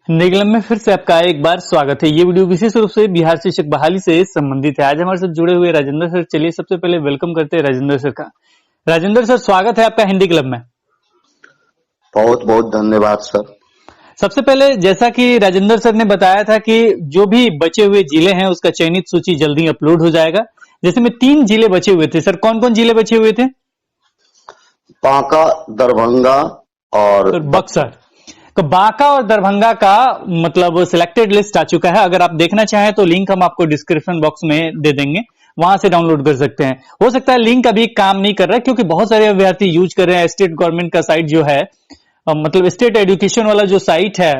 Hindi club में फिर से आपका एक बार स्वागत है। ये वीडियो विशेष रूप से बिहार शिक्षक बहाली से संबंधित है। आज हमारे साथ जुड़े हुए राजेंद्र सर, चलिए सबसे पहले वेलकम करते हैं राजेंद्र सर का। राजेंद्र सर, स्वागत है आपका हिंदी क्लब में। बहुत बहुत धन्यवाद सर। सबसे पहले जैसा कि राजेंद्र सर ने बताया था कि जो भी बचे हुए जिले हैं उसका चयनित सूची जल्दी अपलोड हो जाएगा। जैसे में 3 जिले बचे हुए थे सर, कौन कौन जिले बचे हुए थे? बांका, दरभंगा और बक्सर। तो बांका और दरभंगा का मतलब सिलेक्टेड लिस्ट आ चुका है। अगर आप देखना चाहें तो लिंक हम आपको डिस्क्रिप्शन बॉक्स में दे देंगे, वहां से डाउनलोड कर सकते हैं। हो सकता है लिंक अभी काम नहीं कर रहा है क्योंकि बहुत सारे अभ्यर्थी यूज कर रहे हैं स्टेट गवर्नमेंट का साइट जो है, मतलब स्टेट एजुकेशन वाला जो साइट है,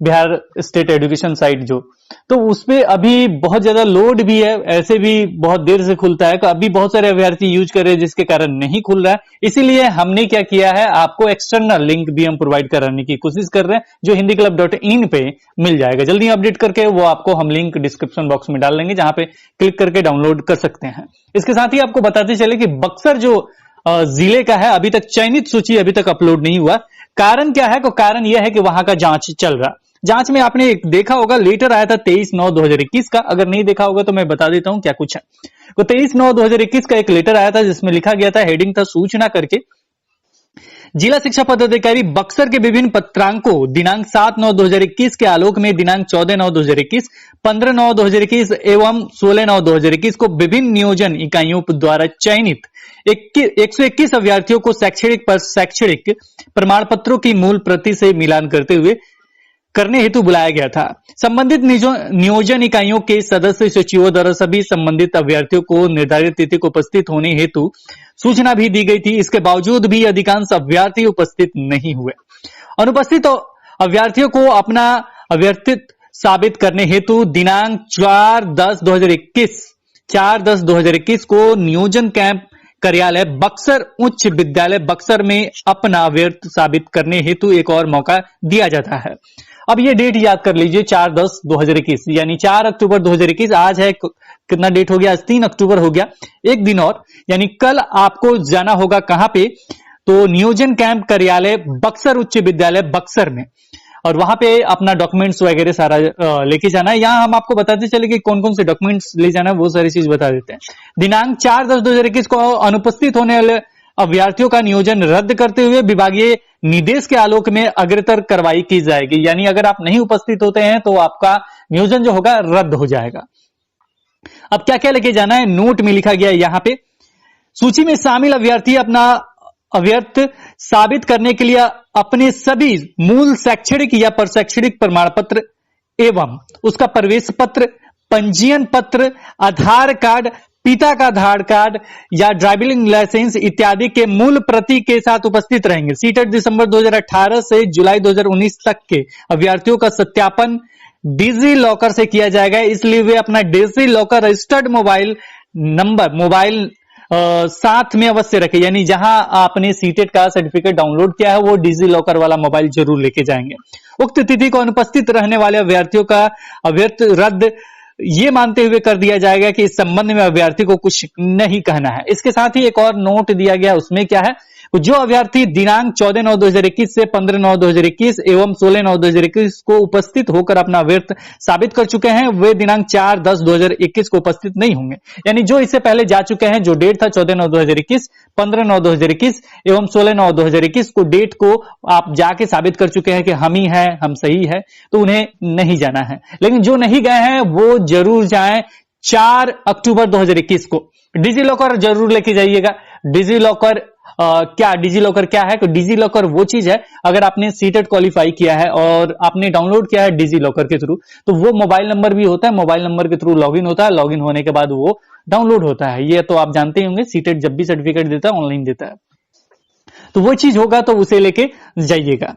बिहार स्टेट एजुकेशन साइट जो, तो उसपे अभी बहुत ज्यादा लोड भी है, ऐसे भी बहुत देर से खुलता है। तो अभी बहुत सारे अभ्यर्थी यूज कर रहे हैं जिसके कारण नहीं खुल रहा है। इसीलिए हमने क्या किया है, आपको एक्सटर्नल लिंक भी हम प्रोवाइड कराने की कोशिश कर रहे हैं जो hindiClub.in पे मिल जाएगा। जल्दी अपडेट करके वो आपको हम लिंक डिस्क्रिप्शन बॉक्स में डाल देंगे, जहां पे क्लिक करके डाउनलोड कर सकते हैं। इसके साथ ही आपको बताते चले कि बक्सर जो जिले का है, अभी तक चयनित सूची अभी तक अपलोड नहीं हुआ। कारण क्या है? तो कारण यह है कि वहां का जांच चल रहा। जांच में आपने देखा होगा, लेटर आया था 23/9/2021 का। अगर नहीं देखा होगा तो मैं बता देता हूं क्या कुछ है। तो 23/9/2021 का एक लेटर आया था जिसमें लिखा गया था, हेडिंग था सूचना करके, जिला शिक्षा पदाधिकारी बक्सर के विभिन्न पत्रांकों दिनांक 7/9/2021 के आलोक में दिनांक 14/9/2021, 15/9/2021 एवं 16/9/2021 को विभिन्न नियोजन इकाइयों द्वारा चयनित 121 अभ्यर्थियों को शैक्षणिक प्रमाण पत्रों की मूल प्रति से मिलान करने हेतु बुलाया गया था। संबंधित नियोजन इकाइयों के सदस्य सचिवों द्वारा सभी संबंधित अभ्यर्थियों को निर्धारित तिथि को उपस्थित होने हेतु सूचना भी दी गई थी। इसके बावजूद भी अधिकांश अभ्यर्थी उपस्थित नहीं हुए। अनुपस्थित अभ्यर्थियों को अपना अभ्यर्थित्व साबित करने हेतु दिनांक 4/10/2021 को नियोजन कैंप कार्यालय बक्सर उच्च विद्यालय बक्सर में अपना अभ्यर्थ साबित करने हेतु एक और मौका दिया जाता है। अब ये डेट याद कर लीजिए, 4/10/2021 यानी 4 अक्टूबर 2021। आज है कितना डेट हो गया? आज 3 अक्टूबर हो गया। एक दिन और, यानी कल आपको जाना होगा कहां पे? तो नियोजन कैंप कार्यालय बक्सर उच्च विद्यालय बक्सर में, और वहां पे अपना डॉक्यूमेंट्स वगैरह सारा लेके जाना है। यहाँ हम आपको बताते चले कि कौन कौन से डॉक्यूमेंट्स ले जाना है, वो सारी चीज बता देते हैं। दिनांक 4/10/2021 को अनुपस्थित होने वाले अभ्यर्थियों का नियोजन रद्द करते हुए विभागीय निर्देश के आलोक में अग्रतर कार्रवाई की जाएगी। यानी अगर आप नहीं उपस्थित होते हैं तो आपका नियोजन जो होगा रद्द हो जाएगा। अब क्या क्या लेके जाना है? नोट में लिखा गया है यहाँ पे, सूची में शामिल अभ्यर्थी अपना अभ्यर्थ साबित करने के लिए अपने सभी मूल शैक्षणिक या प्रशैक्षणिक प्रमाण पत्र एवं उसका प्रवेश पत्र, पंजीयन पत्र, आधार कार्ड, पिता का आधार कार्ड या ड्राइविंग लाइसेंस इत्यादि के मूल प्रति के साथ उपस्थित रहेंगे। सीटेट दिसंबर 2018 से जुलाई 2019 तक के अभ्यर्थियों का सत्यापन डिजी लॉकर से किया जाएगा। इसलिए वे अपना digi locker registered mobile number साथ में अवश्य रखें। यानी जहां आपने सीटेट का सर्टिफिकेट डाउनलोड किया है वो डिजी लॉकर वाला मोबाइल जरूर लेके जाएंगे। उक्त तिथि को अनुपस्थित रहने वाले अभ्यर्थियों का अभ्यर्थ रद्द ये मानते हुए कर दिया जाएगा कि इस संबंध में अभ्यर्थी को कुछ नहीं कहना है। इसके साथ ही एक और नोट दिया गया, उसमें क्या है, जो अभ्यर्थी दिनांक 14/9/2021 से 15/9/2021 एवं 16/9/2021 को उपस्थित होकर अपना अभ्यर्थ साबित कर चुके हैं, वे दिनांक 4/10/2021 को उपस्थित नहीं होंगे। यानी जो इससे पहले जा चुके हैं, जो डेट था 14/9/2021, 15/9/2021 एवं 16/9/2021 को डेट को आप जाके साबित कर चुके हैं कि हम ही हैं, हम सही है, तो उन्हें नहीं जाना है। लेकिन जो नहीं गए हैं वो जरूर जाएं 4 अक्टूबर 2021 को। डिजी लॉकर जरूर लेके जाइएगा। डिजी लॉकर डिजी लॉकर क्या है? तो डिजी लॉकर वो चीज है, अगर आपने सीटेट क्वालिफाई किया है और आपने डाउनलोड किया है डिजी लॉकर के थ्रू, तो वो मोबाइल नंबर भी होता है, मोबाइल नंबर के थ्रू लॉगिन होता है, लॉगिन होने के बाद वो डाउनलोड होता है। ये तो आप जानते ही होंगे, सीटेट जब भी सर्टिफिकेट देता है ऑनलाइन देता है, तो वो चीज होगा तो उसे लेके जाइएगा।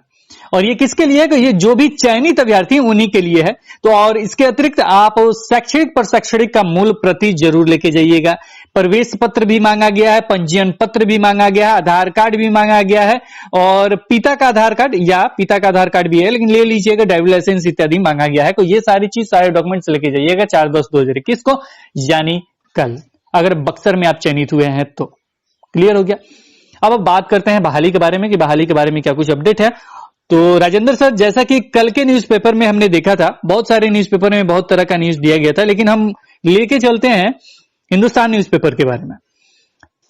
और ये किसके लिए है? कि ये जो भी चयनित अभ्यर्थी उन्हीं के लिए है। तो और इसके अतिरिक्त आप शैक्षणिक प्रशैक्षणिक का मूल प्रति जरूर लेके जाइएगा। प्रवेश पत्र भी मांगा गया है, पंजीयन पत्र भी मांगा गया है, आधार कार्ड भी मांगा गया है, और पिता का आधार कार्ड या पिता का आधार कार्ड भी है, लेकिन ले लीजिएगा, ड्राइविंग लाइसेंस इत्यादि मांगा गया है। तो ये सारी चीज, सारे डॉक्यूमेंट्स लेके जाइएगा 4/10/2021 को, यानी कल, अगर बक्सर में आप चयनित हुए हैं तो। क्लियर हो गया? अब बात करते हैं बहाली के बारे में कि बहाली के बारे में क्या कुछ अपडेट है। तो राजेंद्र सर, जैसा कि कल के न्यूज़पेपर में हमने देखा था, बहुत सारे न्यूज़पेपर में बहुत तरह का न्यूज़ दिया गया था, लेकिन हम लेके चलते हैं हिंदुस्तान न्यूज़पेपर के बारे में।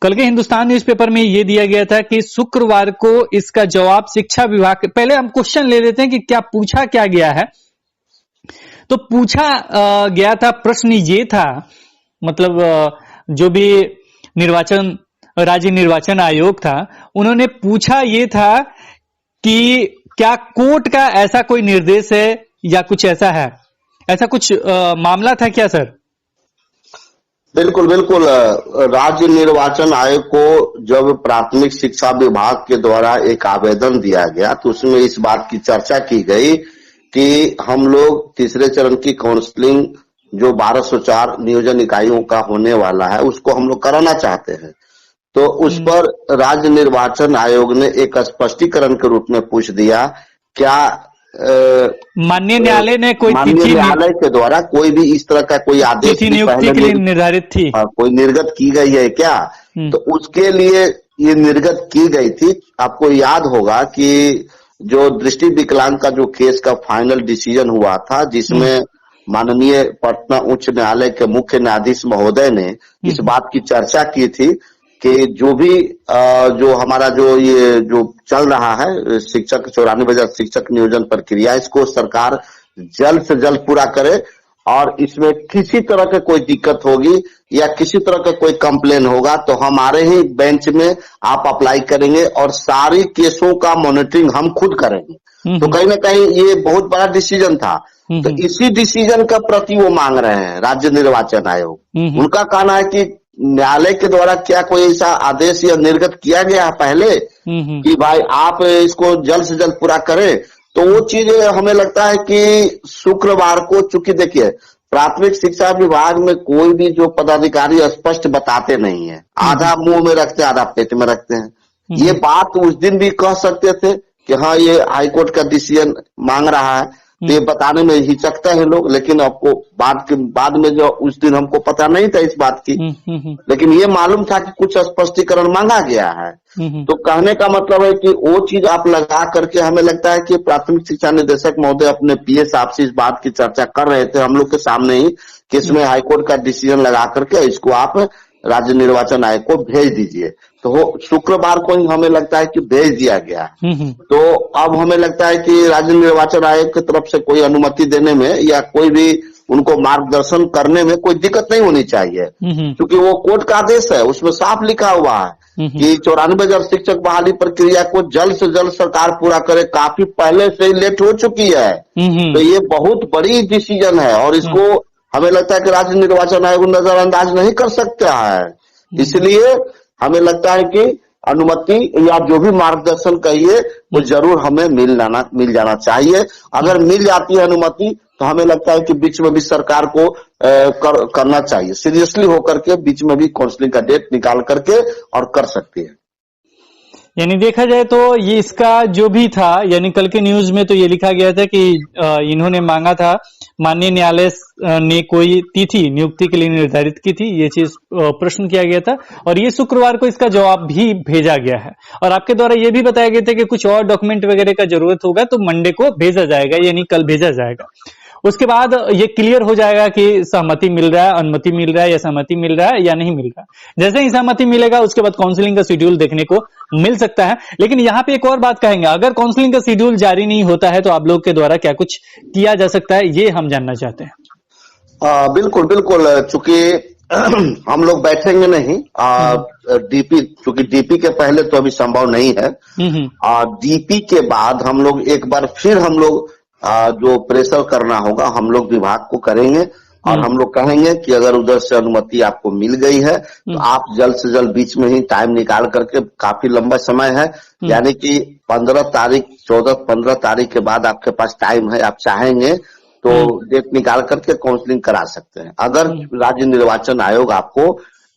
कल के हिंदुस्तान न्यूज़पेपर में ये दिया गया था कि शुक्रवार को इसका जवाब शिक्षा विभाग के, पहले हम क्वेश्चन ले लेते हैं कि क्या पूछा क्या गया है। तो पूछा गया था, प्रश्न ये था, मतलब जो भी निर्वाचन, राज्य निर्वाचन आयोग था, उन्होंने पूछा ये था कि क्या कोर्ट का ऐसा कोई निर्देश है या कुछ ऐसा है, ऐसा कुछ मामला था क्या सर? बिल्कुल बिल्कुल। राज्य निर्वाचन आयोग को जब प्राथमिक शिक्षा विभाग के द्वारा एक आवेदन दिया गया तो उसमें इस बात की चर्चा की गई कि हम लोग तीसरे चरण की काउंसलिंग जो 1204 नियोजन इकाइयों का होने वाला है उसको हम लोग कराना चाहते हैं। तो उस पर राज्य निर्वाचन आयोग ने एक स्पष्टीकरण के रूप में पूछ दिया, क्या माननीय न्यायालय ने कोई माननीय न्यायालय के द्वारा कोई भी इस तरह का कोई आदेश नियुक्ति के लिए निर्धारित थी, कोई निर्गत की गई है क्या? तो उसके लिए ये निर्गत की गई थी। आपको याद होगा कि जो दृष्टि विकलांग का जो केस का फाइनल डिसीजन हुआ था, जिसमें माननीय पटना उच्च न्यायालय के मुख्य न्यायाधीश महोदय ने इस बात की चर्चा की थी कि जो भी जो हमारा जो ये जो चल रहा है शिक्षक 94,000 शिक्षक नियोजन प्रक्रिया, इसको सरकार जल्द से जल्द पूरा करे और इसमें किसी तरह के कोई दिक्कत होगी या किसी तरह का कोई कंप्लेन होगा तो हमारे ही बेंच में आप अप्लाई करेंगे और सारी केसों का मॉनिटरिंग हम खुद करेंगे। तो कहीं ना कहीं ये बहुत बड़ा डिसीजन था। तो इसी डिसीजन का प्रति वो मांग रहे हैं राज्य निर्वाचन आयोग। उनका कहना है कि न्यायालय के द्वारा क्या कोई ऐसा आदेश या निर्गत किया गया है पहले कि भाई आप इसको जल्द से जल्द पूरा करें। तो वो चीज हमें लगता है कि शुक्रवार को, चूंकि देखिए प्राथमिक शिक्षा विभाग में कोई भी जो पदाधिकारी स्पष्ट बताते नहीं है, आधा मुंह में रखते हैं आधा पेट में रखते हैं। ये बात उस दिन भी कह सकते थे कि हाँ ये हाईकोर्ट का डिसीजन मांग रहा है, तो ये बताने में हिचकते हैं लोग, लेकिन आपको बाद में जो उस दिन हमको पता नहीं था इस बात की, लेकिन ये मालूम था कि कुछ स्पष्टीकरण मांगा गया है। तो कहने का मतलब है कि वो चीज आप लगा करके, हमें लगता है कि प्राथमिक शिक्षा निदेशक महोदय अपने पीए साहब से इस बात की चर्चा कर रहे थे हम लोग के सामने ही कि इसमें हाईकोर्ट का डिसीजन लगा करके इसको आप राज्य निर्वाचन आयोग को भेज दीजिए। तो शुक्रवार को ही हमें लगता है कि भेज दिया गया। तो अब हमें लगता है कि राज्य निर्वाचन आयोग की तरफ से कोई अनुमति देने में या कोई भी उनको मार्गदर्शन करने में कोई दिक्कत नहीं होनी चाहिए, क्योंकि वो कोर्ट का आदेश है, उसमें साफ लिखा हुआ है कि 94,000 शिक्षक बहाली प्रक्रिया को जल्द से जल्द सरकार पूरा करे। काफी पहले से ही लेट हो चुकी है, तो ये बहुत बड़ी डिसीजन है और इसको हमें लगता है कि राज्य निर्वाचन आयोग नजरअंदाज नहीं कर सकता है। इसलिए हमें लगता है कि अनुमति या जो भी मार्गदर्शन कहिए वो जरूर हमें मिल जाना चाहिए। अगर मिल जाती है अनुमति तो हमें लगता है कि बीच में भी सरकार को करना चाहिए, सीरियसली होकर के बीच में भी काउंसलिंग का डेट निकाल करके और कर सकती है। यानी देखा जाए तो ये इसका जो भी था, यानी कल के न्यूज में तो ये लिखा गया था कि इन्होंने मांगा था, माननीय न्यायालय ने कोई तिथि नियुक्ति के लिए निर्धारित की थी, ये चीज प्रश्न किया गया था और ये शुक्रवार को इसका जवाब भी भेजा गया है। और आपके द्वारा ये भी बताया गया था कि कुछ और डॉक्यूमेंट वगैरह का जरूरत होगा तो मंडे को भेजा जाएगा, यानी कल भेजा जाएगा। उसके बाद ये क्लियर हो जाएगा कि सहमति मिल रहा है, अनुमति मिल रहा है या सहमति मिल रहा है या नहीं मिल रहा है। जैसे ही सहमति मिलेगा उसके बाद काउंसलिंग का शेड्यूल देखने को मिल सकता है। लेकिन यहाँ पे एक और बात कहेंगे, अगर काउंसलिंग का शेड्यूल जारी नहीं होता है तो आप लोग के द्वारा क्या कुछ किया जा सकता है, ये हम जानना चाहते हैं। बिल्कुल बिल्कुल, चूंकि हम लोग बैठेंगे नहीं, डीपी, चूंकि डीपी के पहले तो अभी संभव नहीं है, डीपी के बाद हम लोग एक बार फिर हम लोग जो प्रेशर करना होगा हम लोग विभाग को करेंगे और हम लोग कहेंगे कि अगर उधर से अनुमति आपको मिल गई है तो आप जल्द से जल्द बीच में ही टाइम निकाल करके, काफी लंबा समय है, यानी कि 15 तारीख के बाद आपके पास टाइम है, आप चाहेंगे तो डेट निकाल करके काउंसलिंग करा सकते हैं। अगर राज्य निर्वाचन आयोग आपको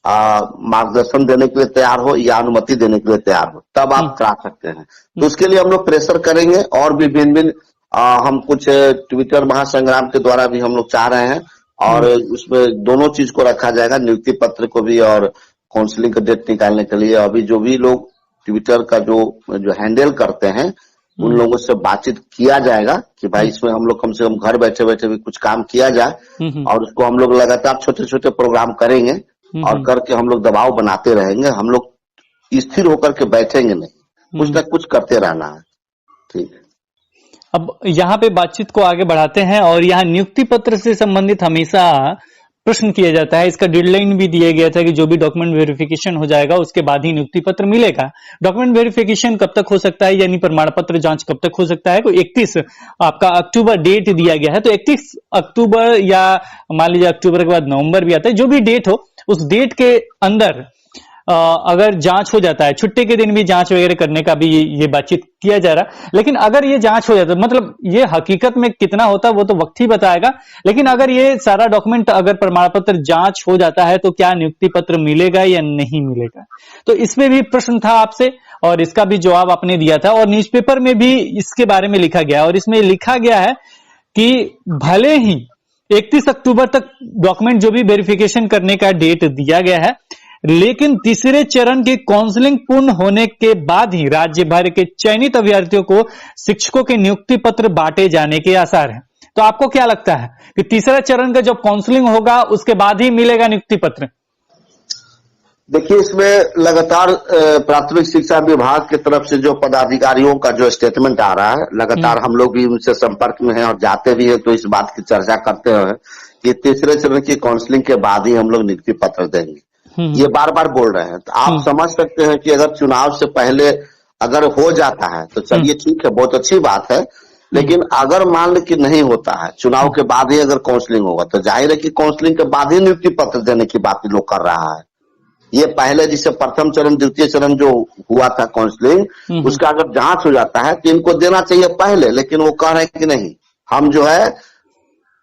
मार्गदर्शन देने के लिए तैयार हो या अनुमति देने के लिए तैयार हो तब आप करा सकते हैं। तो उसके लिए हम लोग प्रेशर करेंगे और भी भिन्न हम कुछ ट्विटर महासंग्राम के द्वारा भी हम लोग चाह रहे हैं और उसमें दोनों चीज को रखा जाएगा, नियुक्ति पत्र को भी और काउंसलिंग का डेट निकालने के लिए। अभी जो भी लोग ट्विटर का जो हैंडल करते हैं उन लोगों से बातचीत किया जाएगा कि भाई इसमें हम लोग कम से कम घर बैठे बैठे भी कुछ काम किया जाए, और उसको हम लोग लगातार छोटे छोटे प्रोग्राम करेंगे और करके हम लोग दबाव बनाते रहेंगे। हम लोग स्थिर होकर के बैठेंगे नहीं, कुछ ना कुछ करते रहना है। ठीक है, अब यहाँ पे बातचीत को आगे बढ़ाते हैं और यहाँ नियुक्ति पत्र से संबंधित हमेशा प्रश्न किया जाता है। इसका डेडलाइन भी दिया गया था कि जो भी डॉक्यूमेंट वेरिफिकेशन हो जाएगा उसके बाद ही नियुक्ति पत्र मिलेगा। डॉक्यूमेंट वेरिफिकेशन कब तक हो सकता है, यानी प्रमाण पत्र जांच कब तक हो सकता है? कोई 31 आपका अक्टूबर डेट दिया गया है, तो 31 अक्टूबर या मान लीजिए अक्टूबर के बाद नवंबर भी आता है, जो भी डेट हो उस डेट के अंदर अगर जांच हो जाता है, छुट्टी के दिन भी जांच वगैरह करने का भी ये बातचीत किया जा रहा है। लेकिन अगर ये जांच हो जाता है, मतलब ये हकीकत में कितना होता है वो तो वक्त ही बताएगा, लेकिन अगर ये सारा डॉक्यूमेंट अगर प्रमाण पत्र जांच हो जाता है तो क्या नियुक्ति पत्र मिलेगा या नहीं मिलेगा? तो इसमें भी प्रश्न था आपसे और इसका भी जवाब आपने दिया था, और न्यूज़पेपर में भी इसके बारे में लिखा गया, और इसमें लिखा गया है कि भले ही 31 अक्टूबर तक डॉक्यूमेंट जो भी वेरिफिकेशन करने का डेट दिया गया है, लेकिन तीसरे चरण की काउंसलिंग पूर्ण होने के बाद ही राज्य भर के चयनित अभ्यर्थियों को शिक्षकों के नियुक्ति पत्र बांटे जाने के आसार हैं। तो आपको क्या लगता है कि तीसरा चरण का जब काउंसलिंग होगा उसके बाद ही मिलेगा नियुक्ति पत्र? देखिए, इसमें लगातार प्राथमिक शिक्षा विभाग की तरफ से जो पदाधिकारियों का जो स्टेटमेंट आ रहा है, लगातार हम लोग भी उनसे संपर्क में हैं और जाते भी हैं, तो इस बात की चर्चा करते हैं कि तीसरे चरण की काउंसलिंग के बाद ही हम लोग नियुक्ति पत्र देंगे। ये बार बार बोल रहे हैं, तो आप समझ सकते हैं कि अगर चुनाव से पहले अगर हो जाता है तो चलिए ठीक है, बहुत अच्छी बात है। लेकिन अगर मान ले कि नहीं होता है, चुनाव के बाद ही अगर काउंसलिंग होगा, तो जाहिर है कि काउंसलिंग के बाद ही नियुक्ति पत्र देने की बात लोग कर रहा है। ये पहले जिसे प्रथम चरण द्वितीय चरण जो हुआ था काउंसलिंग, उसका अगर जांच हो जाता है तो इनको देना चाहिए पहले, लेकिन वो कह रहे हैं कि नहीं, हम जो है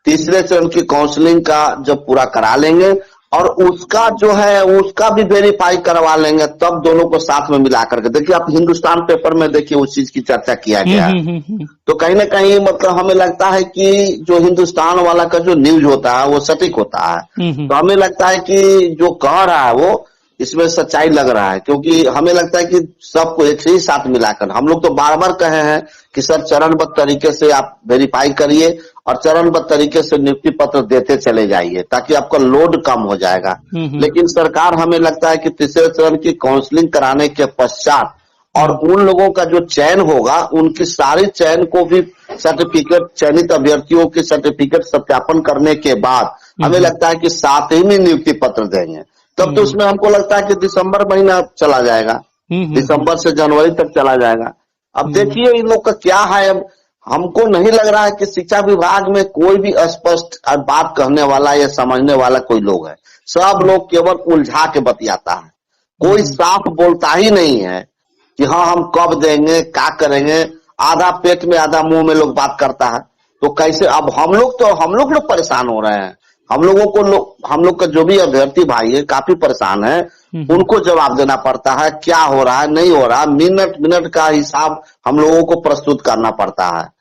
तीसरे चरण की काउंसलिंग का जब पूरा करा लेंगे और उसका जो है उसका भी वेरीफाई करवा लेंगे, तब दोनों को साथ में मिला करके। देखिए, आप हिंदुस्तान पेपर में देखिए उस चीज की चर्चा किया गया है। तो कहीं ना कहीं मतलब हमें लगता है कि जो हिंदुस्तान वाला का जो न्यूज होता है वो सटीक होता है। तो हमें लगता है कि जो कह रहा है वो इसमें सच्चाई लग रहा है, क्योंकि हमें लगता है कि सबको एक ही साथ मिलाकर, हम लोग तो बार बार कहे हैं कि सर चरणबद्ध तरीके से आप वेरीफाई करिए और चरणबद्ध तरीके से नियुक्ति पत्र देते चले जाइए, ताकि आपका लोड कम हो जाएगा। लेकिन सरकार हमें लगता है कि तीसरे चरण की काउंसलिंग कराने के पश्चात और उन लोगों का जो चयन होगा, उनकी सारी चयन को भी सर्टिफिकेट, चयनित अभ्यर्थियों के सर्टिफिकेट सत्यापन करने के बाद हमें लगता है कि साथ ही में नियुक्ति पत्र देंगे। तब तो उसमें हमको लगता है कि दिसंबर महीना चला जाएगा, दिसंबर से जनवरी तक चला जाएगा। अब देखिए इन लोग का क्या है। अब हमको नहीं लग रहा है कि शिक्षा विभाग में कोई भी स्पष्ट बात कहने वाला या समझने वाला कोई लोग है। सब लोग केवल उलझा के बतियाता है, कोई साफ बोलता ही नहीं है कि हाँ हम कब देंगे, क्या करेंगे। आधा पेट में आधा मुंह में लोग बात करता है। तो कैसे, अब हम लोग परेशान हो रहे हैं। हम लोग का जो भी अभ्यर्थी भाई है काफी परेशान है, उनको जवाब देना पड़ता है, क्या हो रहा है नहीं हो रहा, मिनट मिनट का हिसाब हम लोगों को प्रस्तुत करना पड़ता है।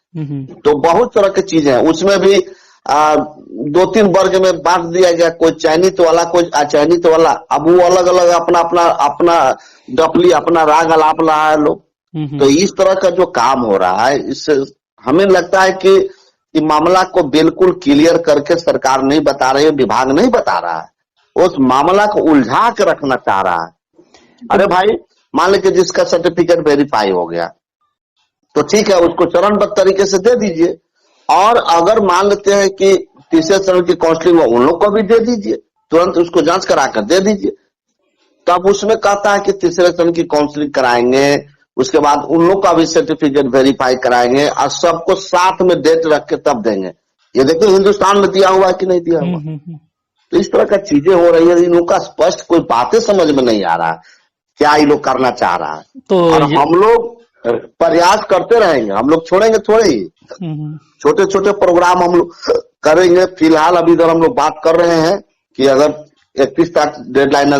तो बहुत तरह की चीजें हैं, उसमें भी 2-3 वर्ग में बांट दिया गया, कोई चयनित वाला कोई अचयनित वाला। अब वो अलग अलग अपना डफली अपना राग अलाप रहा है लोग। तो इस तरह का जो काम हो रहा है, इससे हमें लगता है कि मामला को बिल्कुल क्लियर करके सरकार नहीं बता रही है, विभाग नहीं बता रहा है, उस मामला को उलझा के रखना चाह रहा है। अरे भाई, मान लीजिए जिसका सर्टिफिकेट वेरीफाई हो गया तो ठीक है, उसको चरणबद्ध तरीके से दे दीजिए, और अगर मान लेते हैं कि तीसरे चरण की काउंसलिंग में उन लोग को भी दे दीजिए, तुरंत उसको जांच करा कर दे दीजिए। तब उसमें कहता है कि तीसरे चरण की काउंसलिंग कराएंगे, उसके बाद उन लोग का भी सर्टिफिकेट वेरीफाई कराएंगे और सबको साथ में डेट रख के तब देंगे। ये देखिए हिंदुस्तान में दिया हुआ है कि नहीं दिया हुआ। तो इस तरह का चीजें हो रही है, इन लोग का स्पष्ट कोई बातें समझ में नहीं आ रहा है क्या ये लोग करना चाह रहा है। तो और हम लोग प्रयास करते रहेंगे, हम लोग छोड़ेंगे थोड़े ही। छोटे छोटे प्रोग्राम हम लोग करेंगे। फिलहाल अभी इधर हम लोग बात कर रहे हैं कि अगर 31 तक डेडलाइन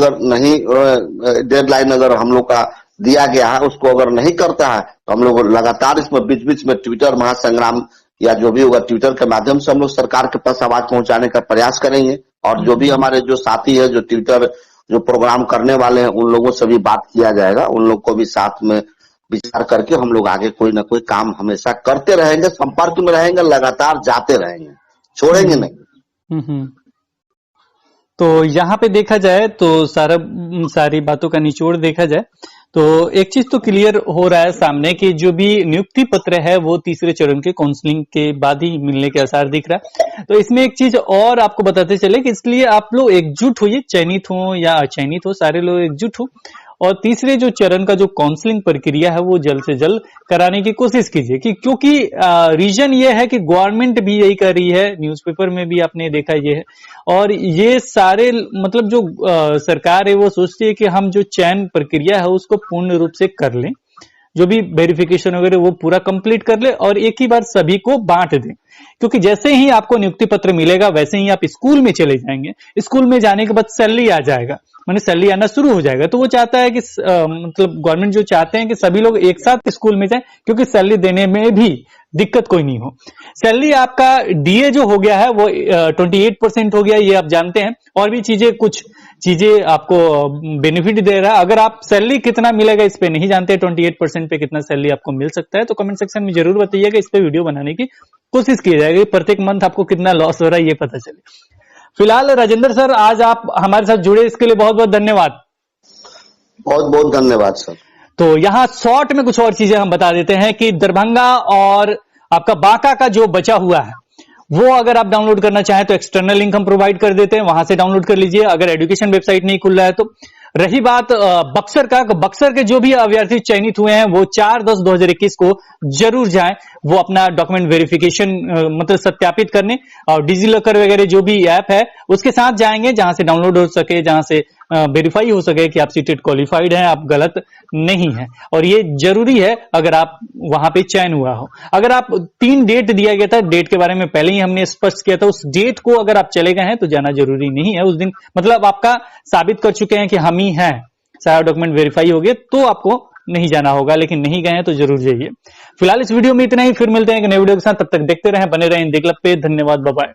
अगर हम लोग का दिया गया है, उसको अगर नहीं करता है तो हम लोग लगातार इसमें बीच बीच में ट्विटर महासंग्राम या जो भी होगा ट्विटर के माध्यम से हम लोग सरकार के पास आवाज पहुंचाने का प्रयास करेंगे। और जो भी हमारे जो साथी है जो ट्विटर जो प्रोग्राम करने वाले हैं, उन लोगों से भी बात किया जाएगा, उन लोग को भी साथ में विचार करके हम लोग आगे कोई ना कोई काम हमेशा करते रहेंगे, संपर्क में रहेंगे, लगातार जाते रहेंगे, छोड़ेंगे नहीं। तो यहाँ पे देखा जाए तो सारी बातों का निचोड़ देखा जाए तो एक चीज तो क्लियर हो रहा है सामने कि जो भी नियुक्ति पत्र है वो तीसरे चरण के काउंसलिंग के बाद ही मिलने के आसार दिख रहा है। तो इसमें एक चीज और आपको बताते चले कि इसलिए आप लोग एकजुट होइए, चयनित हो या अचयनित हो, सारे लोग एकजुट हो और तीसरे जो चरण का जो काउंसलिंग प्रक्रिया है वो जल्द से जल्द कराने की कोशिश कीजिए कि क्योंकि रीजन ये है कि गवर्नमेंट भी यही कर रही है, न्यूज़पेपर में भी आपने देखा ये है और ये सारे मतलब जो सरकार है वो सोचती है कि हम जो चयन प्रक्रिया है उसको पूर्ण रूप से कर लें, जो भी वेरिफिकेशन वगैरह वो पूरा कंप्लीट कर ले और एक ही बार सभी को बांट दें, क्योंकि जैसे ही आपको नियुक्ति पत्र मिलेगा वैसे ही आप स्कूल में चले जाएंगे, स्कूल में जाने के बाद सैलरी आ जाएगा, माने सैलरी आना शुरू हो जाएगा। तो वो चाहता है कि मतलब गवर्नमेंट जो चाहते हैं कि सभी लोग एक साथ स्कूल में जाएं, क्योंकि सैलरी देने में भी दिक्कत कोई नहीं हो। सैलरी आपका डीए जो हो गया है वो 28% हो गया, ये आप जानते हैं, और भी कुछ चीजें आपको बेनिफिट दे रहा है। अगर आप सैलरी कितना मिलेगा इस पे नहीं जानते, 28% पे कितना सैलरी आपको मिल सकता है, तो कमेंट सेक्शन में जरूर बताइएगा, इस पे वीडियो बनाने की कोशिश की जाएगी, प्रत्येक मंथ आपको कितना लॉस हो रहा है ये पता चले। फिलहाल राजेंद्र सर आज आप हमारे साथ जुड़े, इसके लिए बहुत बहुत धन्यवाद। बहुत बहुत धन्यवाद सर। तो यहाँ शॉर्ट में कुछ और चीजें हम बता देते हैं कि दरभंगा और आपका बांका का जो बचा हुआ है वो अगर आप डाउनलोड करना चाहें तो एक्सटर्नल लिंक हम प्रोवाइड कर देते हैं, वहां से डाउनलोड कर लीजिए अगर एजुकेशन वेबसाइट नहीं खुल रहा है तो। रही बात बक्सर का, बक्सर के जो भी अभ्यर्थी चयनित हुए हैं वो 4/10/2021 को जरूर जाएं, वो अपना डॉक्यूमेंट वेरिफिकेशन मतलब सत्यापित करने, और डिजी लॉकर वगैरह जो भी ऐप है उसके साथ जाएंगे जहां से डाउनलोड हो सके, जहां से वेरीफाई हो सके कि आप सीटेट क्वालिफाइड हैं, आप गलत नहीं है। और ये जरूरी है अगर आप वहां पे चयन हुआ हो। अगर आप 3 डेट दिया गया था, डेट के बारे में पहले ही हमने स्पष्ट किया था, उस डेट को अगर आप चले गए हैं तो जाना जरूरी नहीं है। उस दिन मतलब आपका साबित कर चुके हैं कि हम ही हैं, सारा डॉक्यूमेंट वेरीफाई हो गए तो आपको नहीं जाना होगा, लेकिन नहीं गए हैं तो जरूर जाइए। फिलहाल इस वीडियो में इतना ही, फिर मिलते हैं एक नए वीडियो के साथ, तब तक देखते रहें, बने रहें हिंदी क्लब पे। धन्यवाद, बाय बाय।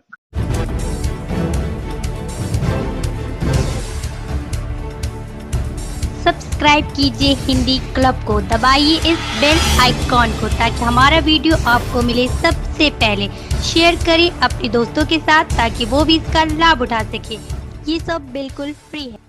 सब्सक्राइब कीजिए हिंदी क्लब को, दबाइए इस बेल आइकॉन को ताकि हमारा वीडियो आपको मिले सबसे पहले। शेयर करें अपने दोस्तों के साथ ताकि वो भी इसका लाभ उठा सके। ये सब बिल्कुल फ्री है।